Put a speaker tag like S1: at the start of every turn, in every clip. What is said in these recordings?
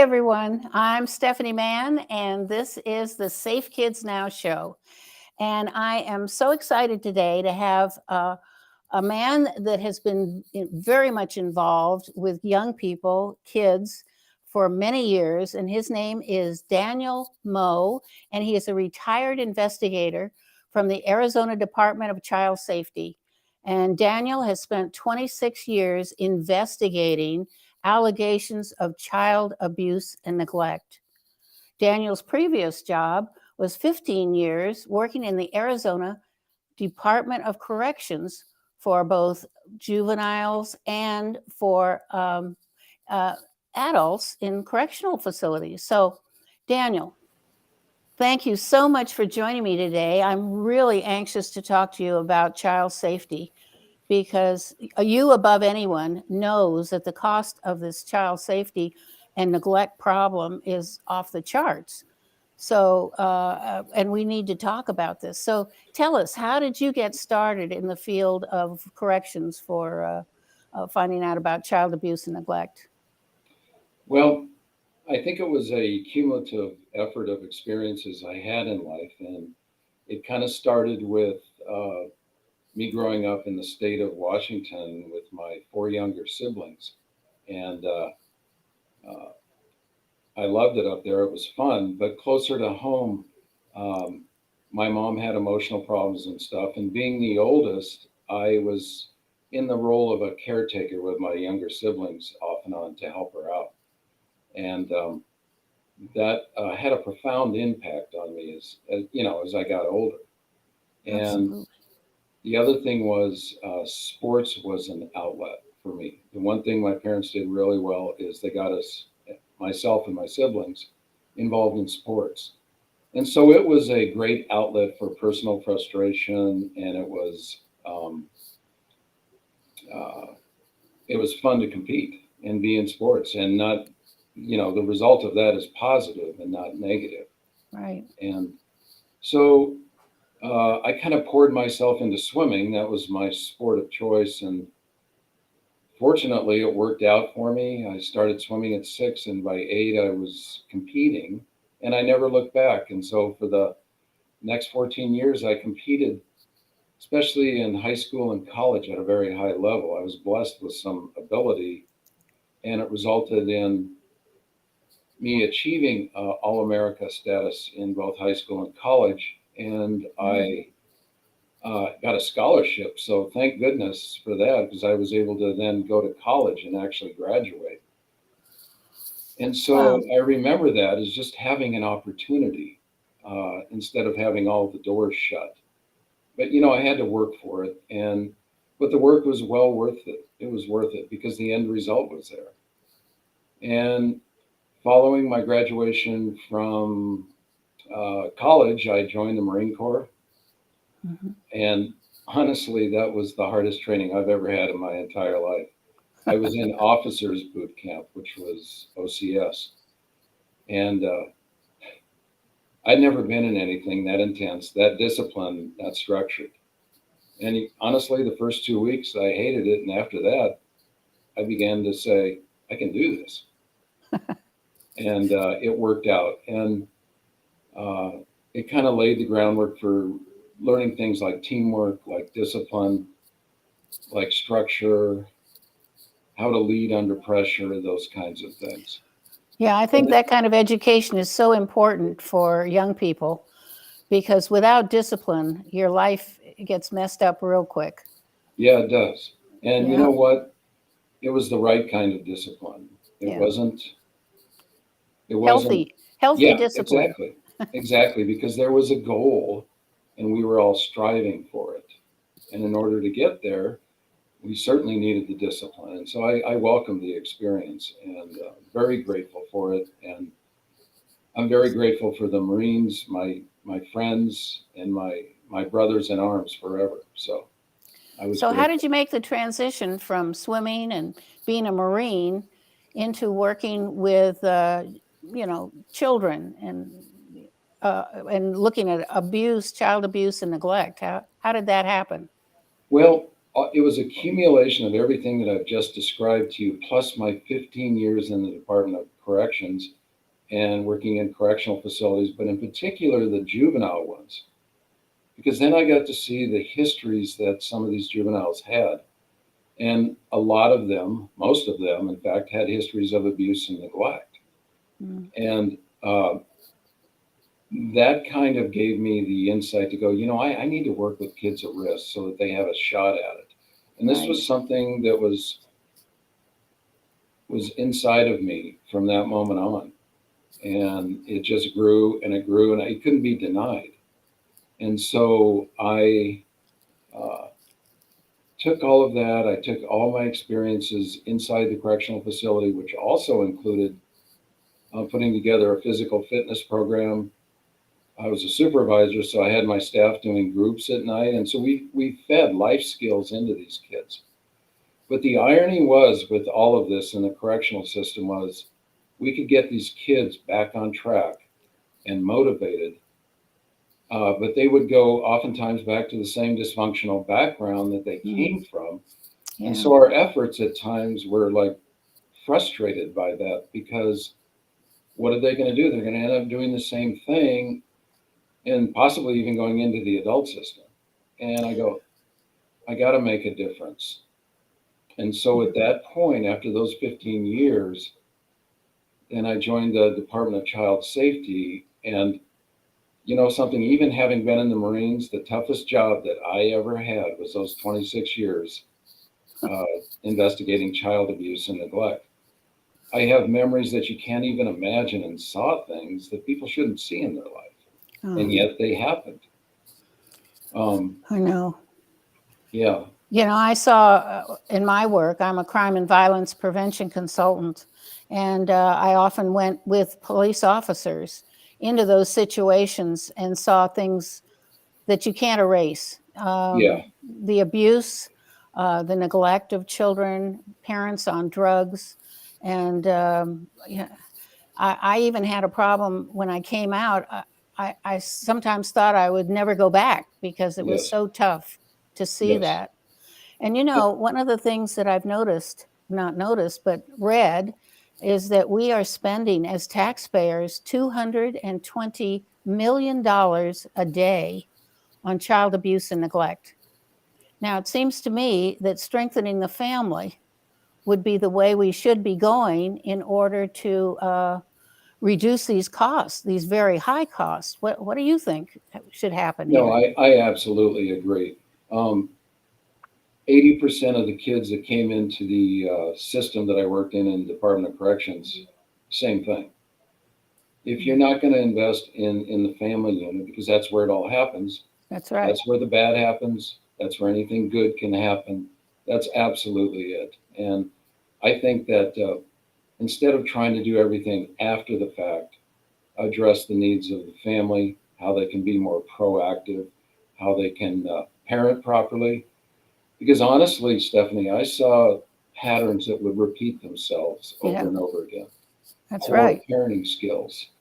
S1: everyone. I'm Stephanie Mann, and this is the Safe Kids Now show. And I am so excited today to have a man that has been very much involved with young people, kids, for many years. And his name is Daniel Moe, and he is a retired investigator from the Arizona Department of Child Safety. And Daniel has spent 26 years investigating allegations of child abuse and neglect. Daniel's previous job was 15 years working in the Arizona Department of Corrections for both juveniles and for adults in correctional facilities. So, Daniel, thank you so much for joining me today. I'm really anxious to talk to you about child safety because you, above anyone, knows that the cost of this child safety and neglect problem is off the charts. So, and we need to talk about this. So tell us, how did you get started in the field of corrections for finding out about child abuse and neglect?
S2: Well, I think it was a cumulative effort of experiences I had in life. And it kind of started with me growing up in the state of Washington with my four younger siblings. And uh, I loved it up there. It was fun. But closer to home, um, my mom had emotional problems and stuff. And being the oldest, I was in the role of a caretaker with my younger siblings off and on to help her out. And that had a profound impact on me as I got older. And
S1: Absolutely.
S2: the other thing was sports was an outlet for me. The one thing my parents did really well is they got us, myself and my siblings, involved in sports. And so it was a great outlet for personal frustration, and um, uh, it was fun to compete and be in sports, and not, the result of that is positive and not negative.
S1: Right.
S2: And so I kind of poured myself into swimming. That was my sport of choice. And fortunately, it worked out for me. I started swimming at 6, and by 8, I was competing, and I never looked back. And so for the next 14 years, I competed, especially in high school and college, at a very high level. I was blessed with some ability, and it resulted in me achieving All America status in both high school and college. And
S1: Mm.
S2: I got a scholarship. So thank goodness for that, because I was able to then go to college and actually graduate. And so
S1: Wow.
S2: I remember that as just having an opportunity instead of having all the doors shut. But I had to work for it, but the work was well worth it. It was worth it because the end result was there. And following my graduation from college, I joined the Marine Corps.
S1: Mhm.
S2: And honestly, that was the hardest training I've ever had in my entire life. I was in officers boot camp, which was OCS. And I'd never been in anything that intense, that disciplined, that structured. And honestly, the first 2 weeks, I hated it. And after that, I began to say, I can do this. And it worked out. And uh, it kind of laid the groundwork for learning things like teamwork, like discipline, like structure, how to lead under pressure, those kinds of things.
S1: Yeah, I think
S2: And
S1: that kind of education is so important for young people because without discipline, your life gets messed up real quick.
S2: yeah, it does. And you know
S1: Yeah.
S2: what? It was the right kind of discipline. It
S1: Yeah.
S2: wasn't, it wasn't,
S1: Healthy
S2: yeah,
S1: discipline.
S2: exactly. Exactly. Because there was a goal and we were all striving for it. And in order to get there, we certainly needed the discipline. And so I welcome the experience and very grateful for it. And I'm very grateful for the Marines, my friends, and my brothers in arms forever. So I was
S1: So, how did
S2: grateful.
S1: you make the transition from swimming and being a Marine into working with, children and looking at abuse, child abuse, and neglect? How did that happen?
S2: Well, it was accumulation of everything that I've just described to you, plus my 15 years in the Department of Corrections and working in correctional facilities, but in particular the juvenile ones, because then I got to see the histories that some of these juveniles had. And a lot of them, most of them, in fact, had histories of abuse and neglect.
S1: Mm.
S2: And that kind of gave me the insight to go, I need to work with kids at risk so that they have a shot at it. And this
S1: Right.
S2: was something that was inside of me from that moment on. And it just grew and it grew and it couldn't be denied. And so I took all of that. I took all my experiences inside the correctional facility, which also included putting together a physical fitness program. I was a supervisor, so I had my staff doing groups at night. And so we fed life skills into these kids. But the irony was with all of this in the correctional system was we could get these kids back on track and motivated, but they would go oftentimes back to the same dysfunctional background that they came from.
S1: Yeah.
S2: And so our efforts at times were like frustrated by that, because what are they going to do? They're going to end up doing the same thing and possibly even going into the adult system. And I go, I got to make a difference. And so at that point, after those 15 years, then I joined the Department of Child Safety. And something, even having been in the Marines, the toughest job that I ever had was those 26 years investigating child abuse and neglect. I have memories that you can't even imagine and saw things that people shouldn't see in their life.
S1: Oh,
S2: And yet they happened.
S1: I know.
S2: Yeah.
S1: I saw in my work, I'm a crime and violence prevention consultant, and I often went with police officers into those situations and saw things that you can't erase.
S2: Yeah.
S1: The abuse, the neglect of children, parents on drugs. And I even had a problem when I came out. I sometimes thought I would never go back because it was
S2: Yes.
S1: so tough to see
S2: Yes.
S1: that. And one of the things that I've not noticed, but read, is that we are spending as taxpayers $220 million a day on child abuse and neglect. Now, it seems to me that strengthening the family would be the way we should be going in order to reduce these costs, these very high costs. What do you think should happen
S2: No,
S1: here?
S2: I absolutely agree. 80% of the kids that came into the system that I worked in Department of Corrections, same thing. If you're not going to invest in the family unit, because that's where it all happens,
S1: That's right.
S2: that's where the bad happens, that's where anything good can happen. That's absolutely it. And I think that instead of trying to do everything after the fact, address the needs of the family, how they can be more proactive, how they can parent properly. Because honestly, Stephanie, I saw patterns that would repeat themselves over
S1: Yeah.
S2: and over again.
S1: That's
S2: Poor
S1: right.
S2: parenting skills,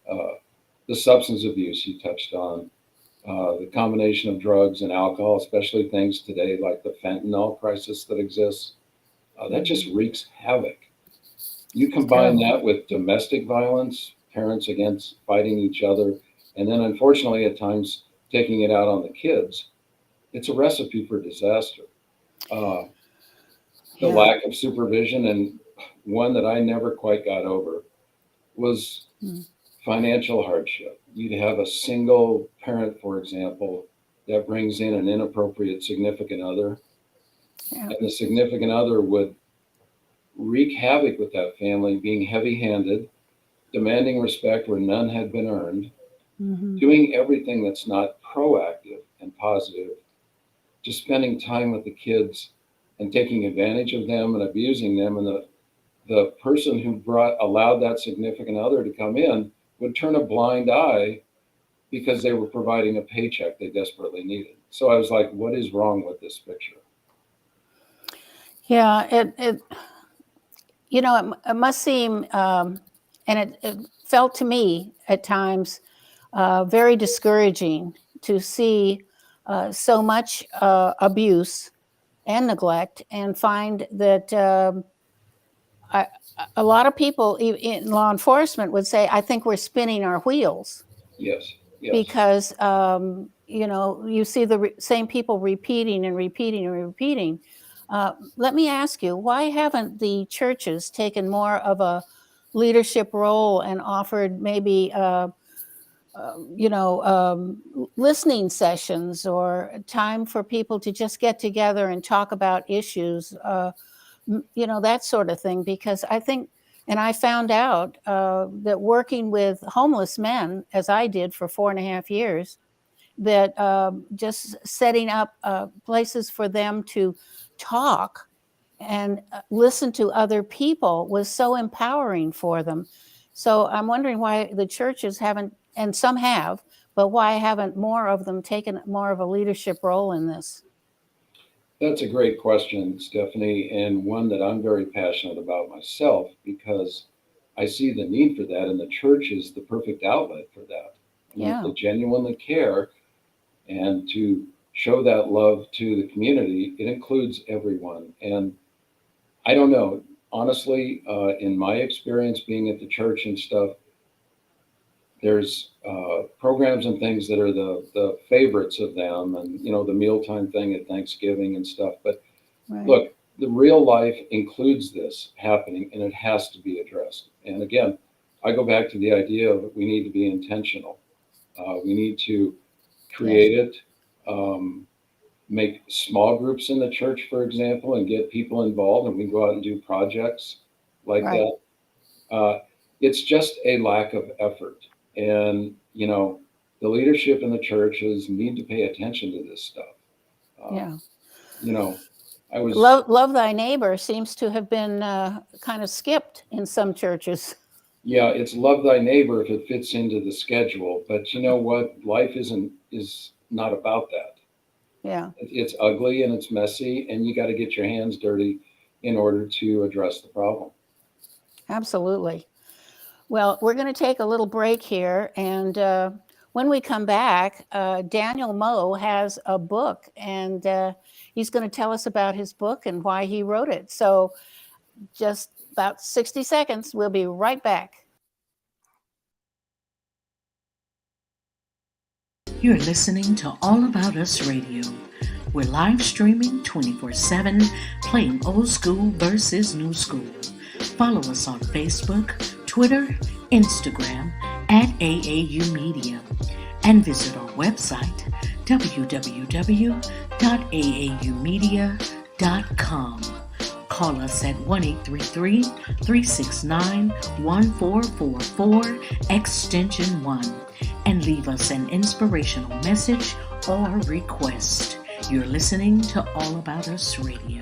S2: the substance abuse you touched on, the combination of drugs and alcohol, especially things today like the fentanyl crisis that exists, that just wreaks havoc. You combine
S1: terrible.
S2: that with domestic violence, parents against fighting each other, and then unfortunately at times taking it out on the kids. It's a recipe for disaster. The
S1: Yeah.
S2: lack of supervision, and one that I never quite got over, was
S1: Mm.
S2: financial hardship. You'd have a single parent, for example, that brings in an inappropriate significant other,
S1: Yeah.
S2: and the significant other would wreak havoc with that family, being heavy handed, demanding respect where none had been earned,
S1: Mhm.
S2: doing everything that's not proactive and positive, just spending time with the kids and taking advantage of them and abusing them. And the person who allowed that significant other to come in would turn a blind eye because they were providing a paycheck they desperately needed. So I was like, what is wrong with this picture?
S1: Yeah. It must seem, and it felt to me at times very discouraging to see so much abuse and neglect, and find that I, a lot of people in law enforcement would say, I think we're spinning our wheels.
S2: Yes, yes.
S1: Because you see the same people repeating and repeating and repeating. Let me ask you, why haven't the churches taken more of a leadership role and offered maybe listening sessions or time for people to just get together and talk about issues, that sort of thing? Because I think, and I found out that working with homeless men, as I did for 4.5 years, that just setting up places for them to talk and listen to other people was so empowering for them. So I'm wondering why the churches haven't, and some have, but why haven't more of them taken more of a leadership role in this?
S2: That's a great question, Stephanie, and one that I'm very passionate about myself, because I see the need for that, and the church is the perfect outlet for that. I mean,
S1: Yeah.
S2: to genuinely care and to show that love to the community, it includes everyone. And I don't know, honestly, in my experience being at the church and stuff, there's programs and things that are the favorites of them, and the mealtime thing at Thanksgiving and stuff. But
S1: Right.
S2: look, the real life includes this happening, and it has to be addressed. And again, I go back to the idea of we need to be intentional. We need to create it, make small groups in the church, for example, and get people involved, and we go out and do projects like
S1: Right.
S2: that. It's just a lack of effort. And, the leadership in the churches need to pay attention to this stuff.
S1: Yeah.
S2: I was,
S1: Love thy neighbor seems to have been kind of skipped in some churches.
S2: yeah, it's love thy neighbor if it fits into the schedule. But you know what? Life is not about that.
S1: Yeah.
S2: It's ugly and it's messy, and you got to get your hands dirty in order to address the problem.
S1: Absolutely. Well, we're going to take a little break here. And when we come back, Daniel Moe has a book, and he's going to tell us about his book and why he wrote it. So just about 60 seconds. We'll be right back.
S3: You're listening to All About Us Radio. We're live streaming 24/7, playing old school versus new school. Follow us on Facebook, Twitter, Instagram at AAU Media, and visit our website www.aaumedia.com. Call us at 1-833-369-1444, extension 1, and leave us an inspirational message or request. You're listening to All About Us Radio.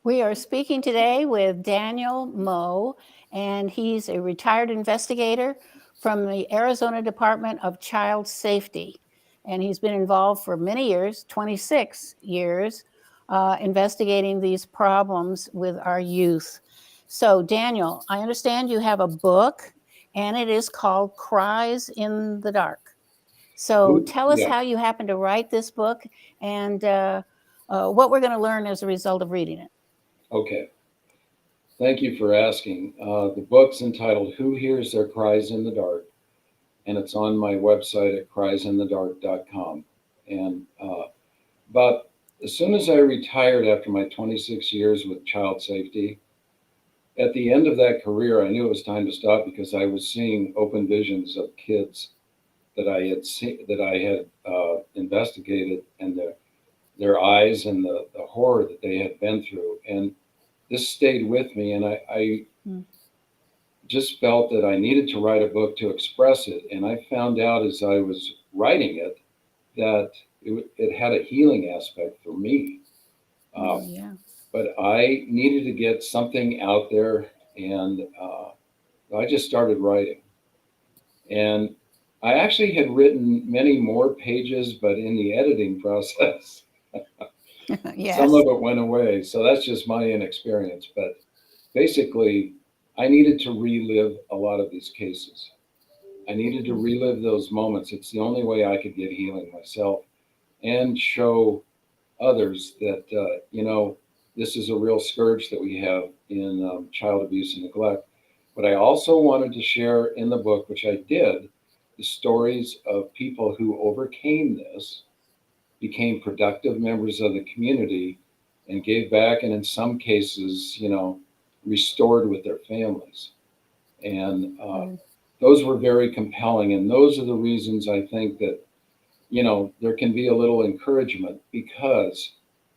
S1: We are speaking today with Daniel Moe, and he's a retired investigator from the Arizona Department of Child Safety. And he's been involved for many years, 26 years, investigating these problems with our youth. So, Daniel, I understand you have a book, and it is called Cries in the Dark. So tell us how you happened to write this book and what we're going to learn as a result of reading it.
S2: Okay. Thank you for asking. The book's entitled Who Hears Their Cries in the Dark, and it's on my website at criesinthedark.com. And but as soon as I retired after my 26 years with child safety, at the end of that career, I knew it was time to stop because I was seeing open visions of kids that I had seen, that I had investigated, and their eyes and the horror that they had been through. And this stayed with me, and I
S1: Mm.
S2: just felt that I needed to write a book to express it. And I found out as I was writing it that it had a healing aspect for me.
S1: Oh,
S2: Um,
S1: yeah.
S2: but I needed to get something out there, and I just started writing. And I actually had written many more pages, but in the editing process, some
S1: Yes.
S2: of it went away. So that's just my inexperience. But basically, I needed to relive a lot of these cases. I needed to relive those moments. It's the only way I could get healing myself and show others that, this is a real scourge that we have in child abuse and neglect. But I also wanted to share in the book, which I did, the stories of people who overcame this, became productive members of the community, and gave back, and in some cases, restored with their families. And
S1: Mm.
S2: those were very compelling. And those are the reasons I think that, there can be a little encouragement because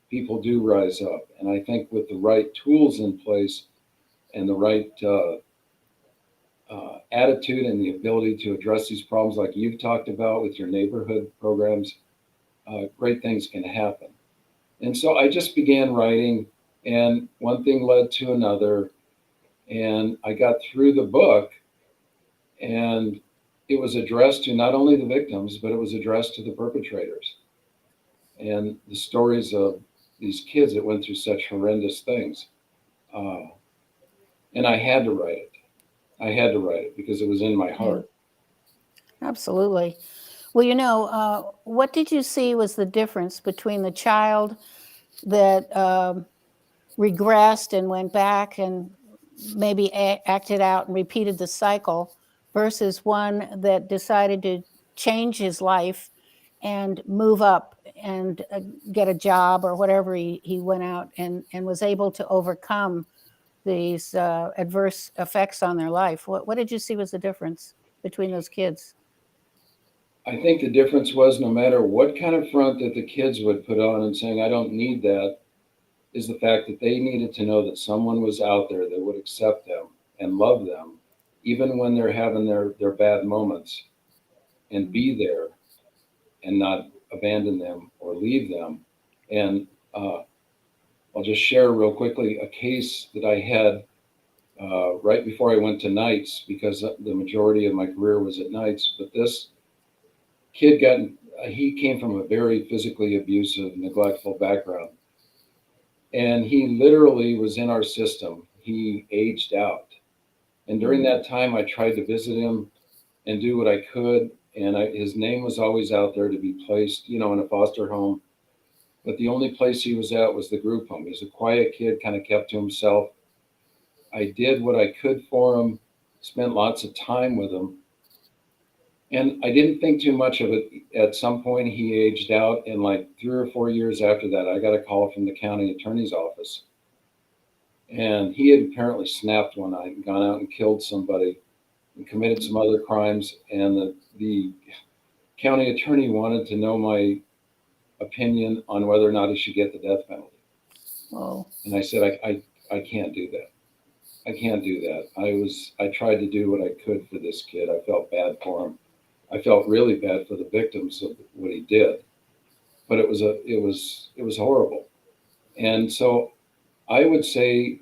S2: people do rise up. And I think with the right tools in place and the right attitude and the ability to address these problems, like you've talked about with your neighborhood programs, great things can happen. And so I just began writing, and one thing led to another. And I got through the book, and it was addressed to not only the victims, but it was addressed to the perpetrators. And the stories of these kids that went through such horrendous things. Uh, and I had to write it. I had to write it because it was in my
S1: Yeah,
S2: heart.
S1: absolutely. Well, what did you see was the difference between the child that regressed and went back and maybe acted out and repeated the cycle versus one that decided to change his life and move up and get a job or whatever he went out and was able to overcome these adverse effects on their life? What did you see was the difference between those kids?
S2: I think the difference was no matter what kind of front that the kids would put on and saying, I don't need that, is the fact that they needed to know that someone was out there that would accept them and love them, even when they're having their bad moments, and be there and not abandon them or leave them. And I'll just share real quickly a case that I had right before I went to nights, because the majority of my career was at nights. But this kid he came from a very physically abusive, neglectful background. And he literally was in our system. He aged out. And during that time, I tried to visit him and do what I could. And his name was always out there to be placed, in a foster home. But the only place he was at was the group home. He's a quiet kid, kind of kept to himself. I did what I could for him, spent lots of time with him. And I didn't think too much of it. At some point, he aged out. And like 3 or 4 years after that, I got a call from the county attorney's office. And he had apparently snapped one night and gone out and killed somebody and committed some other crimes. And the county attorney wanted to know my opinion on whether or not he should get the death penalty.
S1: Oh,
S2: And I said, I can't do that. I can't do that. I tried to do what I could for this kid. I felt bad for him. I felt really bad for the victims of what he did. But it was horrible. And so I would say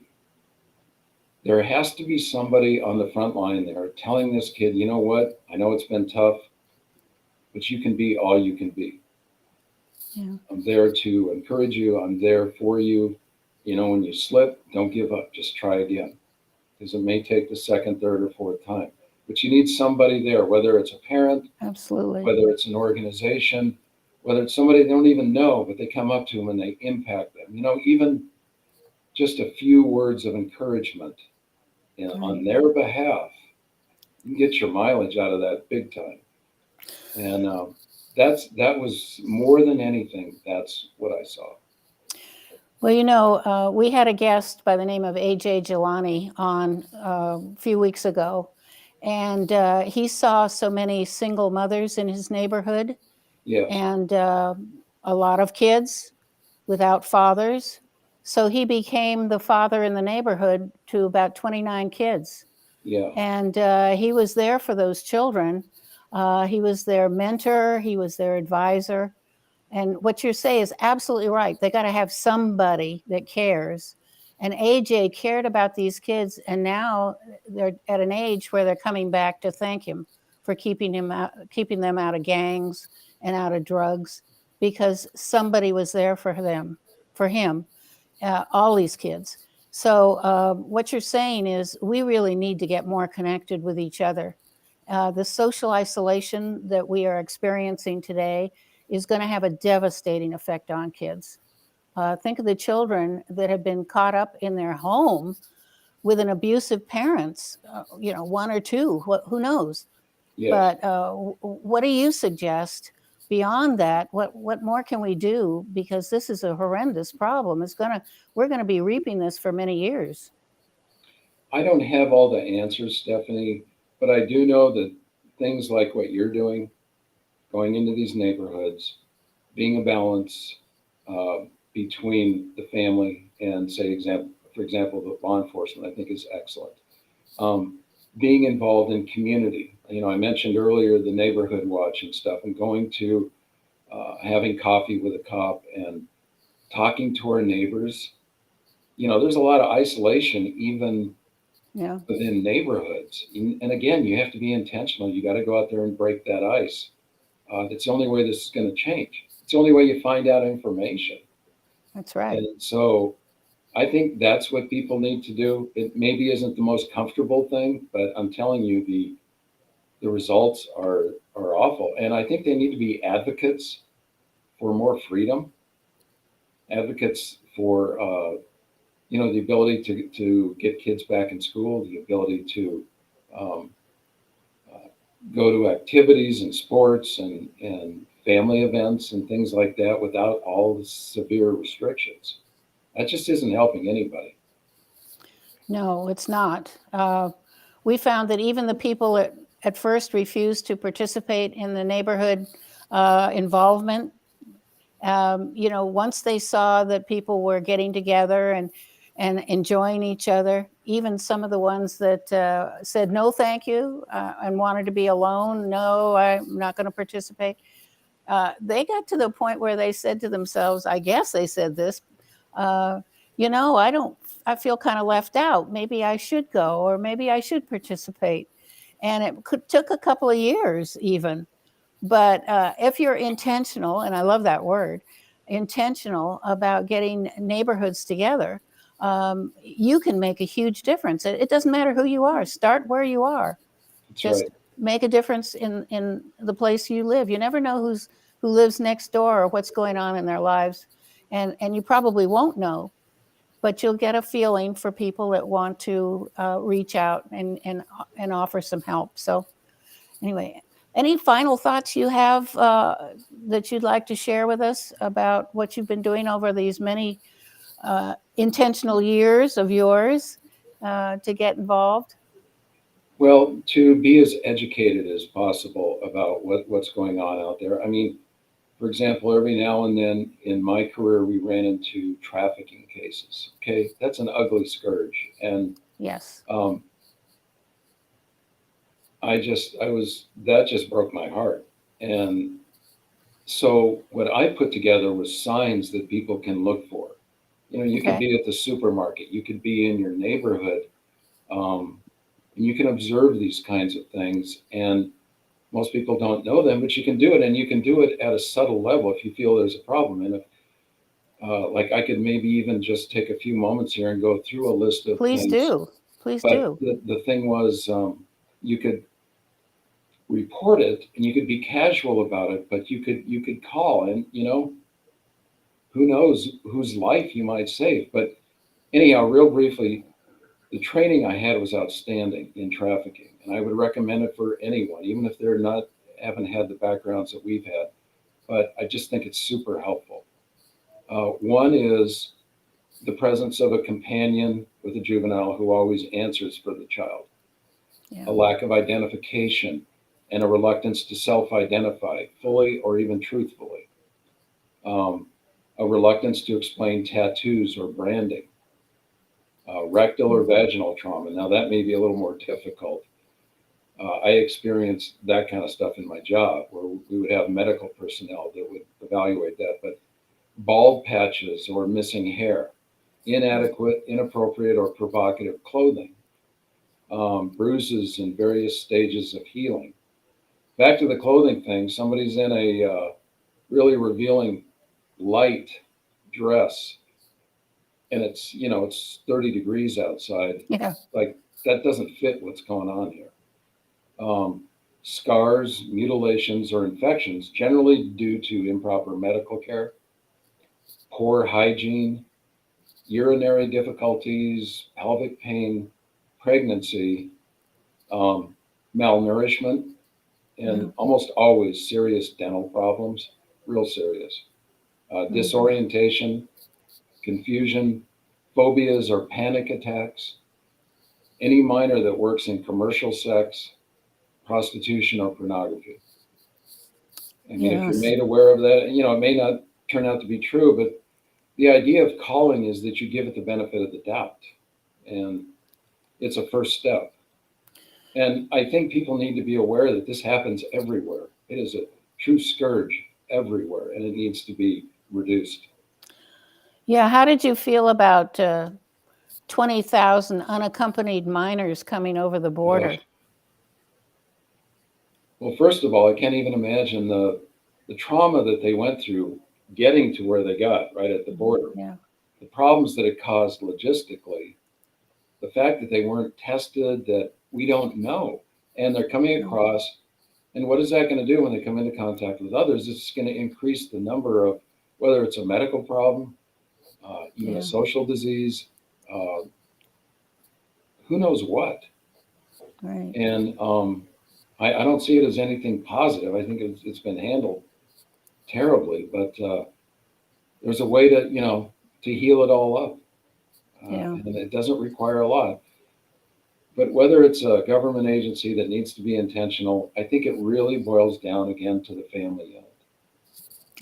S2: there has to be somebody on the front line there telling this kid, you know what? I know it's been tough, but you can be all you can be.
S1: yeah.
S2: I'm there to encourage you. I'm there for you. When you slip, don't give up. Just try again, because it may take the second, third, or fourth time. But you need somebody there, whether it's a parent,
S1: Absolutely.
S2: whether it's an organization, whether it's somebody they don't even know, but they come up to them and they impact them. Even just a few words of encouragement on their behalf, you can get your mileage out of that big time. And that was more than anything. That's what I saw.
S1: Well, we had a guest by the name of AJ Jelani on a few weeks ago, and he saw so many single mothers in his neighborhood
S2: Yes.
S1: and a lot of kids without fathers. So he became the father in the neighborhood to about 29 kids.
S2: Yeah.
S1: And he was there for those children. He was their mentor, he was their advisor. And what you say is absolutely right. They got to have somebody that cares. And AJ cared about these kids, and now they're at an age where they're coming back to thank him for keeping them out of gangs and out of drugs, because somebody was there for them, for him, all these kids. So what you're saying is we really need to get more connected with each other. The social isolation that we are experiencing today is going to have a devastating effect on kids. Think of the children that have been caught up in their home with an abusive parents, one or two, who knows?
S2: Yes.
S1: But what do you suggest beyond that? What more can we do? Because this is a horrendous problem. We're gonna be reaping this for many years.
S2: I don't have all the answers, Stephanie, but I do know that things like what you're doing, going into these neighborhoods, being a balance between the family and, for example, the law enforcement, I think is excellent. Being involved in community. I mentioned earlier the neighborhood watch and stuff, and going to having coffee with a cop and talking to our neighbors. There's a lot of isolation even
S1: Yeah,
S2: within neighborhoods. And again, you have to be intentional. You got to go out there and break that ice. That's the only way this is going to change. It's the only way you find out information.
S1: that's right.
S2: And so I think that's what people need to do. It maybe isn't the most comfortable thing, but I'm telling you, the results are awful. And I think they need to be advocates for more freedom, advocates for the ability to get kids back in school, the ability to um, go to activities and sports and family events and things like that without all the severe restrictions. That just isn't helping anybody.
S1: No, it's not. We found that even the people that at first refused to participate in the neighborhood involvement, once they saw that people were getting together and enjoying each other, even some of the ones that said no, thank you, and wanted to be alone, no, I'm not going to participate. They got to the point where they said to themselves, I guess they said this, uh, I don't, I feel kind of left out. Maybe I should go, or maybe I should participate. And took a couple of years even. But if you're intentional, and I love that word, intentional about getting neighborhoods together, you can make a huge difference. It doesn't matter who you are. Start where you are.
S2: That's
S1: Just
S2: right.
S1: make a difference in the place you live. You never know who lives next door or what's going on in their lives, and you probably won't know, but you'll get a feeling for people that want to reach out and offer some help. So anyway, any final thoughts you have that you'd like to share with us about what you've been doing over these many intentional years of yours to get involved?
S2: Well, to be as educated as possible about what's going on out there. I mean, for example, every now and then in my career, we ran into trafficking cases. Okay, that's an ugly scourge, and
S1: Yes.
S2: um, that just broke my heart. And so what I put together was signs that people can look for. You could
S1: Okay.
S2: be at the supermarket, you could be in your neighborhood, um, and you can observe these kinds of things. And most people don't know them, but you can do it, and you can do it at a subtle level if you feel there's a problem. And if, like, I could maybe even just take a few moments here and go through a list of
S1: Please
S2: things.
S1: do. Please
S2: But
S1: do.
S2: the thing was, you could report it and you could be casual about it, but you could call, and who knows whose life you might save. But anyhow, real briefly, the training I had was outstanding in trafficking, and I would recommend it for anyone, even if they're not haven't had the backgrounds that we've had. But I just think it's super helpful. One is the presence of a companion with a juvenile who always answers for the child,
S1: Yeah.
S2: a lack of identification, and a reluctance to self identify fully or even truthfully, um, a reluctance to explain tattoos or branding, rectal or vaginal trauma. Now, that may be a little more difficult. I experienced that kind of stuff in my job where we would have medical personnel that would evaluate that. But bald patches or missing hair, inadequate, inappropriate, or provocative clothing, bruises in various stages of healing. Back to the clothing thing, somebody's in a really revealing light dress and it's 30 degrees outside.
S1: Yeah.
S2: Like, that doesn't fit what's going on here. Scars, mutilations, or infections, generally due to improper medical care, poor hygiene, urinary difficulties, pelvic pain, pregnancy, malnourishment, and
S1: Yeah.
S2: almost always serious dental problems, real serious. Disorientation, confusion, phobias or panic attacks, any minor that works in commercial sex, prostitution, or pornography. I mean, if you're
S1: Yes.
S2: made aware of that, it may not turn out to be true, but the idea of calling is that you give it the benefit of the doubt. And it's a first step. And I think people need to be aware that this happens everywhere. It is a true scourge everywhere, and it needs to be reduced.
S1: Yeah. How did you feel about 20,000 unaccompanied minors coming over the border?
S2: Well, first of all, I can't even imagine the trauma that they went through getting to where they got right at the border,
S1: Yeah.
S2: the problems that it caused logistically, the fact that they weren't tested, that we don't know. And they're coming across. And what is that going to do when they come into contact with others? It's going to increase the number of, whether it's a medical problem, even
S1: Yeah.
S2: a social disease, uh, who knows what.
S1: Right.
S2: And I don't see it as anything positive. I think it's been handled terribly, but there's a way to heal it all up.
S1: Yeah.
S2: And it doesn't require a lot. But whether it's a government agency that needs to be intentional, I think it really boils down again to the family unit.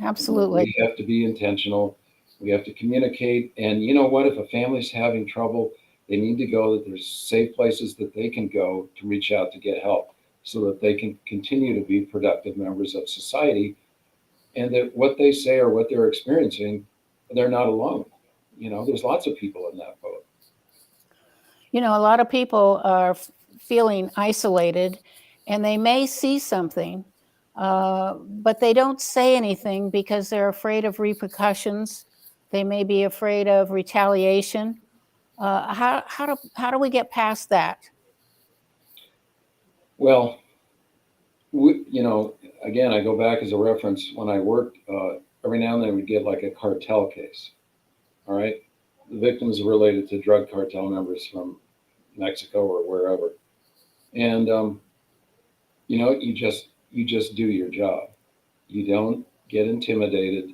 S1: Absolutely.
S2: We have to be intentional. We have to communicate. And you know what? If a family's having trouble, they need to go, that there's safe places that they can go to reach out to get help so that they can continue to be productive members of society. And that what they say or what they're experiencing, they're not alone. There's lots of people in that boat.
S1: A lot of people are feeling isolated and they may see something, but they don't say anything because they're afraid of repercussions. They may be afraid of retaliation. How do we get past that?
S2: Well, again, I go back as a reference when I worked, every now and then we'd get like a cartel case. All right. The victims are related to drug cartel members from Mexico or wherever. And, you just do your job. You don't get intimidated.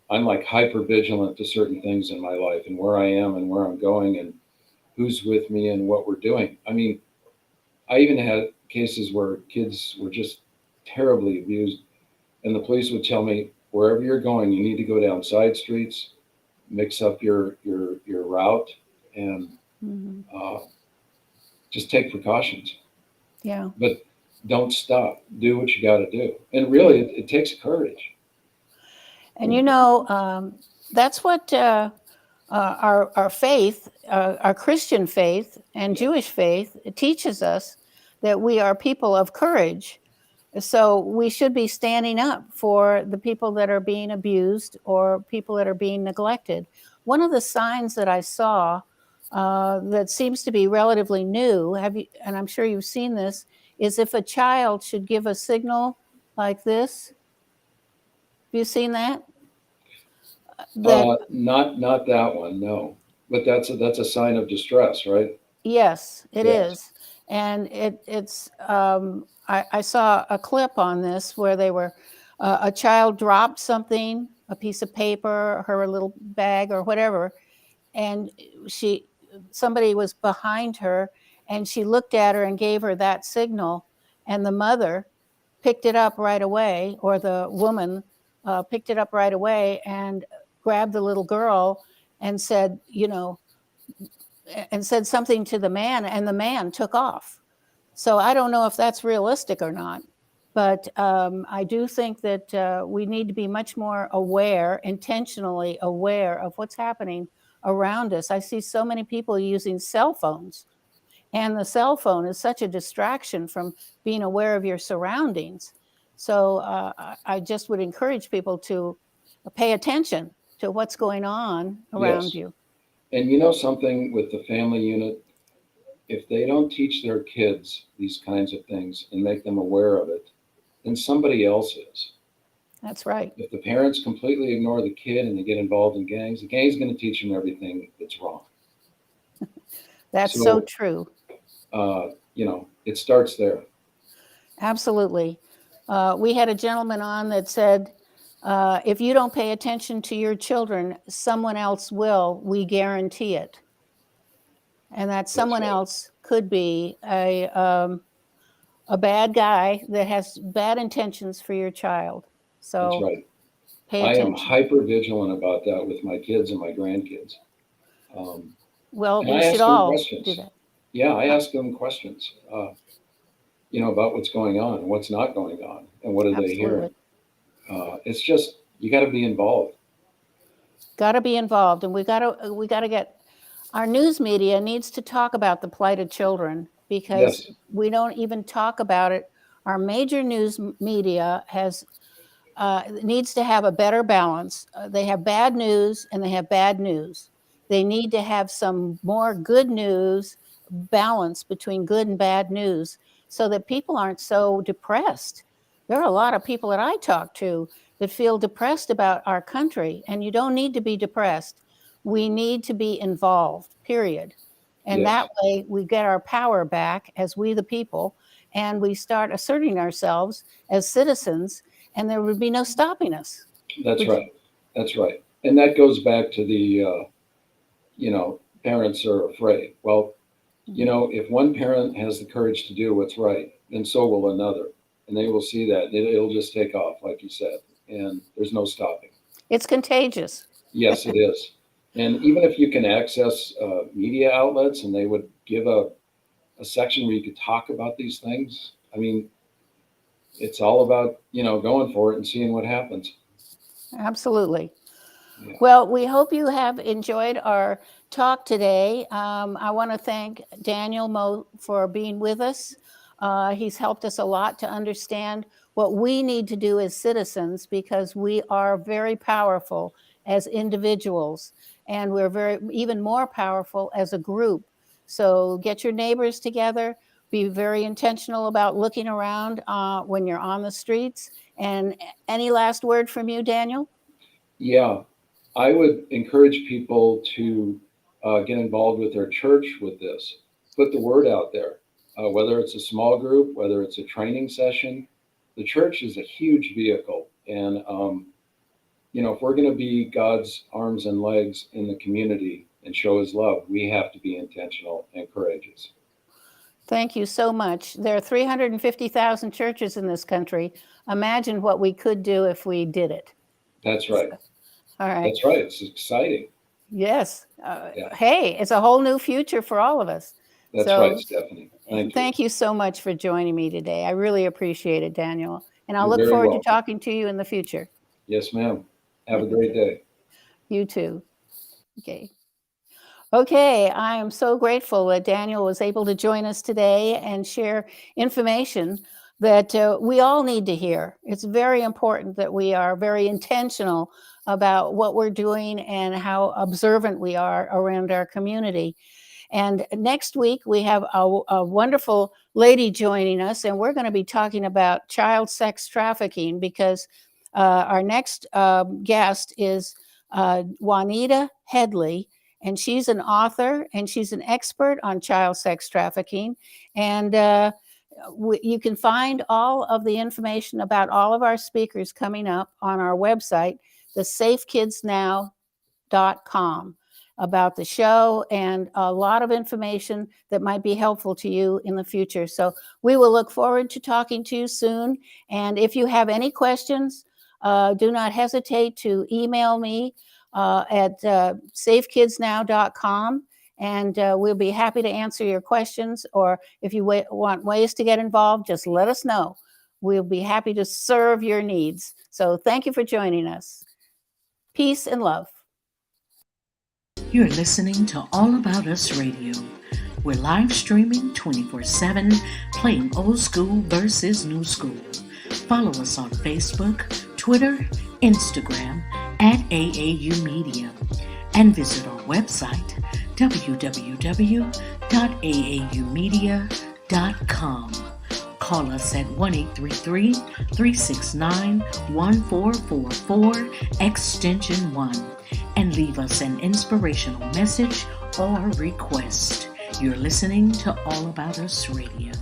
S2: I'm like hyper vigilant to certain things in my life and where I am and where I'm going and who's with me and what we're doing. I mean, I even had cases where kids were just terribly abused, and the police would tell me, wherever you're going, you need to go down side streets, mix up your route, and just take precautions.
S1: Yeah.
S2: But don't stop. Do what you got to do. And really, it takes courage.
S1: And that's what our faith, our Christian faith and Jewish faith, it teaches us that we are people of courage. So we should be standing up for the people that are being abused or people that are being neglected. One of the signs that I saw that seems to be relatively new, and I'm sure you've seen this, is if a child should give a signal like this. Have you seen that?
S2: Not that one, no. But that's a sign of distress, right?
S1: Yes, it
S2: Yes.
S1: is. And it's I saw a clip on this where they were a child dropped something a piece of paper, her little bag or whatever, and somebody was behind her, and she looked at her and gave her that signal, and the mother picked it up right away, or the woman picked it up right away and grabbed the little girl and said, and said something to the man, and the man took off. So I don't know if that's realistic or not, but I do think that we need to be much more aware, intentionally aware of what's happening around us. I see so many people using cell phones, and the cell phone is such a distraction from being aware of your surroundings. So I just would encourage people to pay attention to what's going on around
S2: Yes.
S1: you.
S2: And you know something with the family unit, if they don't teach their kids these kinds of things and make them aware of it, then somebody else is.
S1: That's right.
S2: If the parents completely ignore the kid and they get involved in gangs, the gang's going to teach them everything that's wrong.
S1: That's so
S2: So-
S1: true.
S2: It starts there.
S1: Absolutely. We had a gentleman on that said, if you don't pay attention to your children, someone else will. We guarantee it. And that someone
S2: right.
S1: else could be a bad guy that has bad intentions for your child.
S2: That's
S1: So
S2: right.
S1: pay
S2: I am
S1: attention.
S2: hyper vigilant about that with my kids and my grandkids.
S1: Well,
S2: and
S1: we
S2: I ask
S1: should
S2: them
S1: all
S2: questions.
S1: do that.
S2: Yeah, I ask them questions, about what's going on and what's not going on and what are they hearing. It's just, you got to be involved.
S1: Got to be involved, and we got to get our news media needs to talk about the plight of children, because
S2: Yes.
S1: we don't even talk about it. Our major news media needs to have a better balance. They have bad news and they have bad news. They need to have some more good news, balance between good and bad news, so that people aren't so depressed. There are a lot of people that I talk to that feel depressed about our country, and you don't need to be depressed. We need to be involved, period. And
S2: Yes.
S1: that way we get our power back as we the people, and we start asserting ourselves as citizens, and there would be no stopping us.
S2: That's
S1: Would-
S2: right. That's right. And that goes back to the, parents are afraid. Well, if one parent has the courage to do what's right, then so will another. And they will see that. It'll just take off, like you said. And there's no stopping.
S1: It's contagious.
S2: Yes, it is. And even if you can access media outlets and they would give a section where you could talk about these things, I mean, it's all about, going for it and seeing what happens.
S1: Absolutely.
S2: Yeah.
S1: Well, we hope you have enjoyed our talk today. I want to thank Daniel Moe for being with us. He's helped us a lot to understand what we need to do as citizens, because we are very powerful as individuals, and we're even more powerful as a group. So get your neighbors together, be very intentional about looking around when you're on the streets. And any last word from you, Daniel?
S2: Yeah, I would encourage people to get involved with their church with this. Put the word out there, whether it's a small group, whether it's a training session. The church is a huge vehicle. And, if we're going to be God's arms and legs in the community and show his love, we have to be intentional and courageous.
S1: Thank you so much. There are 350,000 churches in this country. Imagine what we could do if we did it.
S2: That's right.
S1: All right.
S2: That's right. It's exciting.
S1: Yes.
S2: Yeah.
S1: Hey, it's a whole new future for all of us.
S2: That's
S1: So,
S2: right, Stephanie. Thank you.
S1: Thank you so much for joining me today. I really appreciate it, Daniel. And I'll
S2: You're
S1: look
S2: very
S1: forward
S2: welcome.
S1: to talking to you in the future.
S2: Yes, ma'am. Have a great day.
S1: You too. Okay. Okay, I am so grateful that Daniel was able to join us today and share information that we all need to hear. It's very important that we are very intentional about what we're doing and how observant we are around our community. And next week, we have a wonderful lady joining us, and we're going to be talking about child sex trafficking, because our next guest is Juanita Headley, and she's an author and she's an expert on child sex trafficking. And you can find all of the information about all of our speakers coming up on our website. thesafekidsnow.com about the show and a lot of information that might be helpful to you in the future. So we will look forward to talking to you soon. And if you have any questions, do not hesitate to email me at safekidsnow.com. And we'll be happy to answer your questions. Or if you want ways to get involved, just let us know. We'll be happy to serve your needs. So thank you for joining us. Peace and love.
S3: You're listening to All About Us Radio. We're live streaming 24/7, playing old school versus new school. Follow us on Facebook, Twitter, Instagram, at AAU Media, and visit our website, www.aaumedia.com. Call us at 1-833-369-1444, extension 1, and leave us an inspirational message or request. You're listening to All About Us Radio.